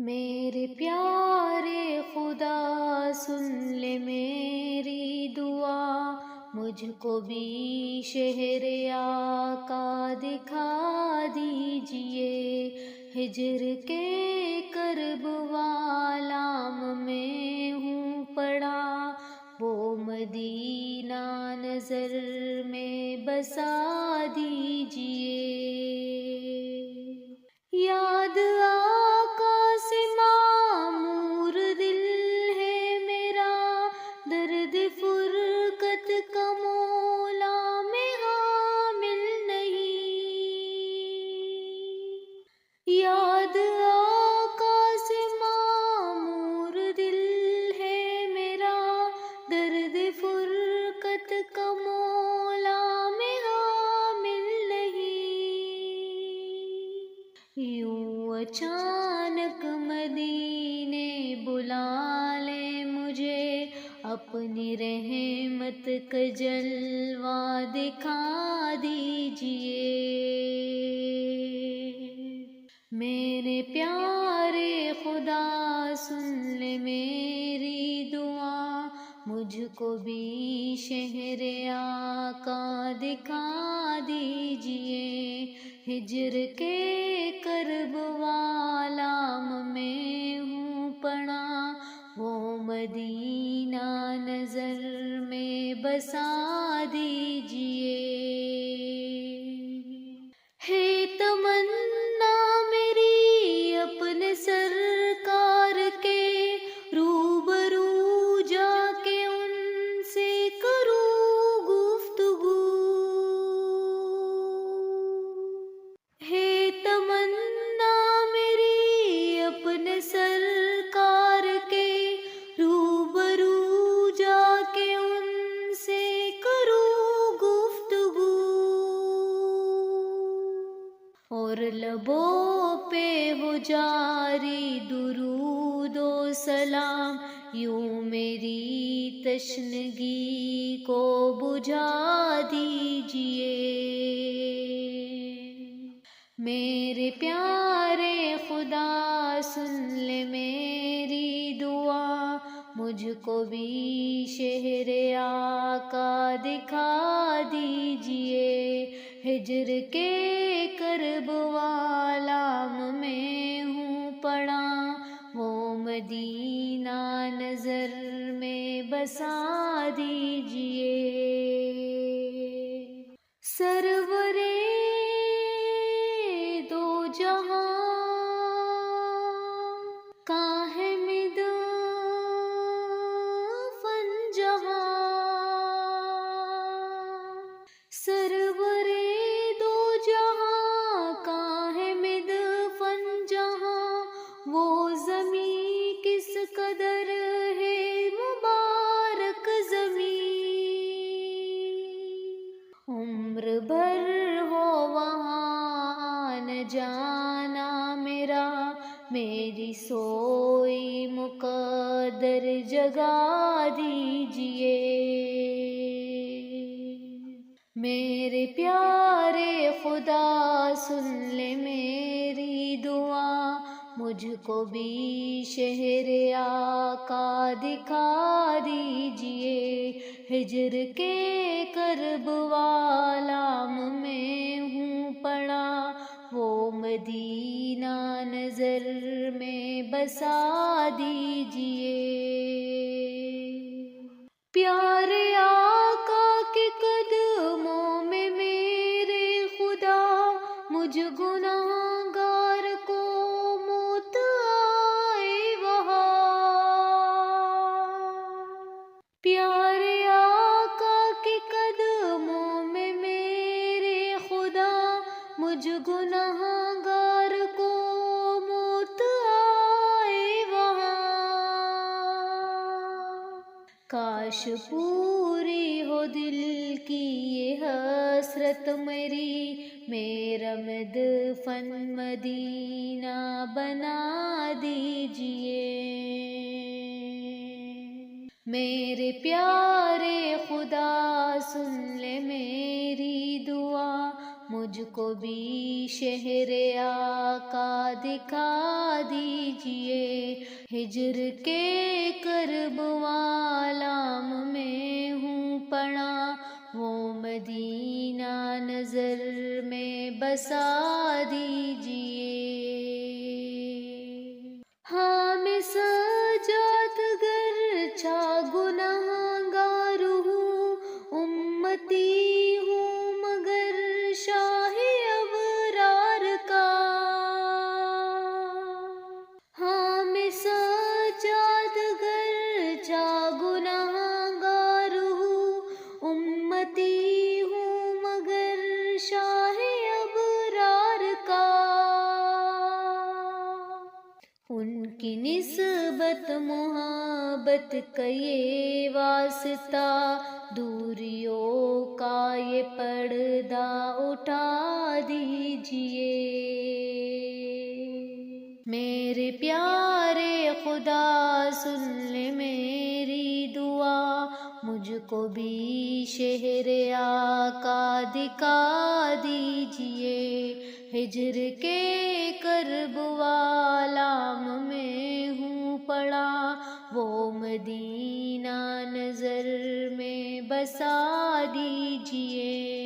میرے پیارے خدا سن لے میری دعا، مجھ کو بھی شہر آقا دکھا دیجئے۔ ہجر کے کرب والام میں ہوں پڑا، وہ مدینہ نظر میں بسا دیجئے۔ یاد آقا سے معمور دل ہے میرا، درد فرقت کا مولا میں حامل نہیں۔ یاد آقا سے معمور دل ہے میرا، درد فرقت کا مولا میں حامل نہیں۔ یوں اچانک مدینے بلا لے مجھے، اپنی رحمت کا جلوہ دکھا دیجئے۔ میرے پیارے خدا سن لے میری دعا، مجھ کو بھی شہر آقا دکھا دیجئے۔ ہجر کے کرب والام میں ہوں پڑا، وہ مدینہ نظر میں بسا دیجئے۔ ہے تمنا میری اپنے سرکار کے روبرو جا کے ان سے کروں گفتگو۔ ہے تمنا میری اپنے سرکار کے روبرو جا کے ان سے کروں گفتگو، اور لبوں پہ ہو جاری درود و سلام، یوں میری تشنگی کو بجھا دیجئے۔ میرے پیارے خدا سن لے میری دعا، مجھ کو بھی شہر آقا دکھا دیجئے۔ ہجر کے کرب والام میں ہوں پڑا، وہ مدینہ نظر میں بسا دیجئے۔ سرورِ دو جہاں کاہے مد فن جہاں، سرورِ دو جہاں کاہے مد فن جہاں، وہ زمیں کس قدر ہے مبارک زمیں۔ عمر بھر ہو وہاں آنا جانا میرا، میری سوئی مقدر جگا دیجئے۔ میرے پیارے خدا سن لے میری دعا، مجھ کو بھی شہر آقا دکھا دیجئے۔ ہجر کے کرب والام میں ہوں پڑا، وہ مدینہ نظر میں بسا دیجئے۔ پیارے آقا کے قدموں میں میرے خدا، مجھ گناہگار کو موت آئے وہاں۔ پیارے آقا کے قدموں میں میرے خدا، مجھ گناہگار کو موت آئے وہاں۔ کاش پوری ہو دل کی یہ حسرت میری، میرا مدفن مدینہ بنا دیجئے۔ میرے پیارے خدا سن لے میری دعا، مجھ کو بھی شہر آقا دکھا دیجئے۔ ہجر کے کرب والام میں ہوں پڑا، وہ مدینہ نظر میں بسا دیجئے۔ ہاں میں سجاد گرچہ گناہ گار ہوں، امتی ہوں مگر شاہ ابرار کا۔ ہاں میں سجاد گرچہ گناہ گار ہوں، امتی ہوں مگر شاہ ابرار کا۔ ان کی نسبت محبت کا یہ واسطہ، دوریوں کا یہ پردہ اٹھا دیجئے۔ میرے پیارے خدا سن لے میری دعا، مجھ کو بھی شہر آقا دکھا دیجئے۔ ہجر کے کرب والام میں ہوں پڑا، وہ مدینہ نظر میں بسا دیجئے۔